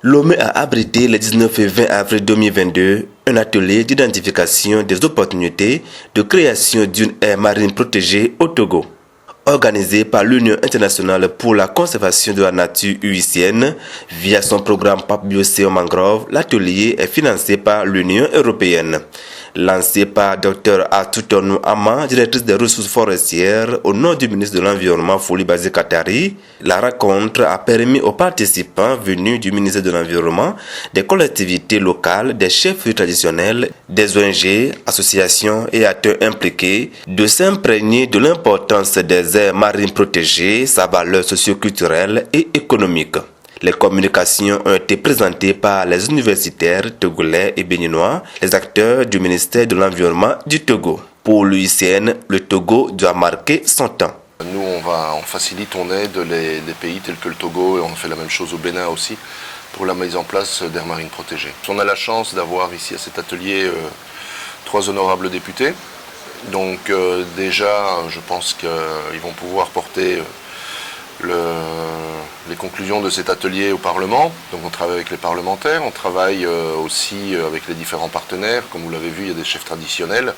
Lomé a abrité le 19 et 20 avril 2022 un atelier d'identification des opportunités de création d'une aire marine protégée au Togo. Organisé par l'Union internationale pour la conservation de la nature UICN via son programme PAP Biocéan Mangrove, l'atelier est financé par l'Union européenne. Lancé par Dr Atutonou Ama, directrice des ressources forestières, au nom du ministre de l'Environnement Foli Bazé Katari, la rencontre a permis aux participants venus du ministère de l'Environnement, des collectivités locales, des chefs traditionnels, des ONG, associations et acteurs impliqués de s'imprégner de l'importance des aires marines protégées, sa valeur socio-culturelle et économique. Les communications ont été présentées par les universitaires togolais et béninois, les acteurs du ministère de l'Environnement du Togo. Pour l'UICN, le Togo doit marquer son temps. Nous, on facilite, on aide les pays tels que le Togo et on fait la même chose au Bénin aussi pour la mise en place d'aires marines protégées. On a la chance d'avoir ici à cet atelier 3 honorables députés. Donc déjà, je pense qu'ils vont pouvoir porter les conclusions de cet atelier au Parlement. Donc on travaille avec les parlementaires, on travaille aussi avec les différents partenaires. Comme vous l'avez vu, il y a des chefs traditionnels.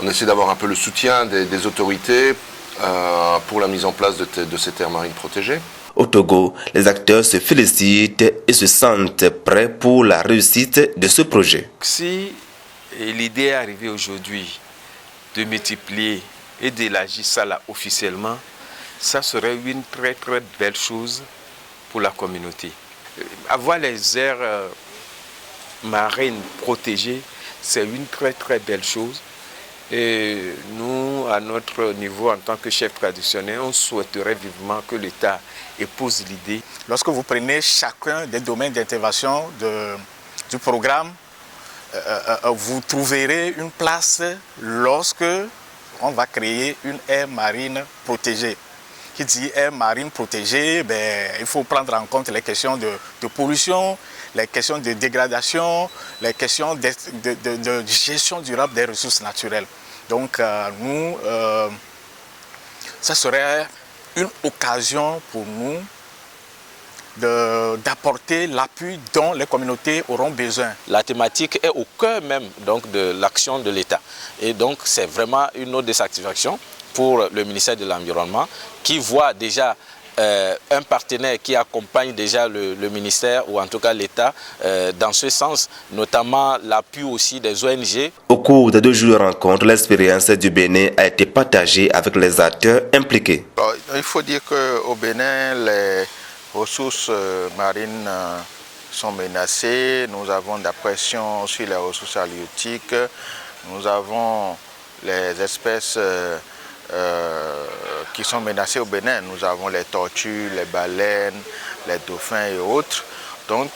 On essaie d'avoir un peu le soutien des autorités pour la mise en place de ces terres marines protégées. Au Togo, les acteurs se félicitent et se sentent prêts pour la réussite de ce projet. Si l'idée est arrivée aujourd'hui de multiplier et d'élargir ça là officiellement, ça serait une très très belle chose pour la communauté. Avoir les aires marines protégées, c'est une très très belle chose. Et nous, à notre niveau, en tant que chef traditionnel, on souhaiterait vivement que l'État épouse l'idée. Lorsque vous prenez chacun des domaines d'intervention du programme, vous trouverez une place lorsque on va créer une aire marine protégée. Qui dit aire marine protégée, il faut prendre en compte les questions de pollution, les questions de dégradation, les questions de gestion durable des ressources naturelles. Donc ça serait une occasion pour nous d'apporter l'appui dont les communautés auront besoin. La thématique est au cœur même donc, de l'action de l'État. Et donc c'est vraiment une autre satisfaction pour le ministère de l'Environnement qui voit déjà un partenaire qui accompagne déjà le ministère ou en tout cas l'État dans ce sens, notamment l'appui aussi des ONG. Au cours de 2 jours de rencontre, l'expérience du Bénin a été partagée avec les acteurs impliqués. Il faut dire qu'au Bénin, les ressources marines sont menacées. Nous avons de la pression sur les ressources halieutiques. Nous avons les espèces qui sont menacées au Bénin. Nous avons les tortues, les baleines, les dauphins et autres. Donc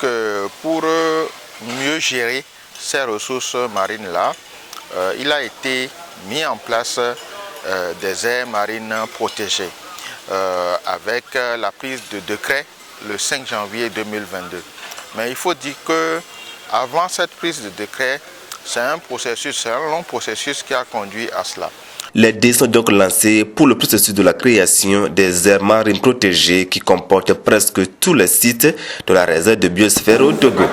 pour mieux gérer ces ressources marines-là, il a été mis en place des aires marines protégées avec la prise de décret le 5 janvier 2022. Mais il faut dire qu'avant cette prise de décret, c'est un long processus qui a conduit à cela. Les dés sont donc lancés pour le processus de la création des aires marines protégées qui comportent presque tous les sites de la réserve de biosphère au Togo.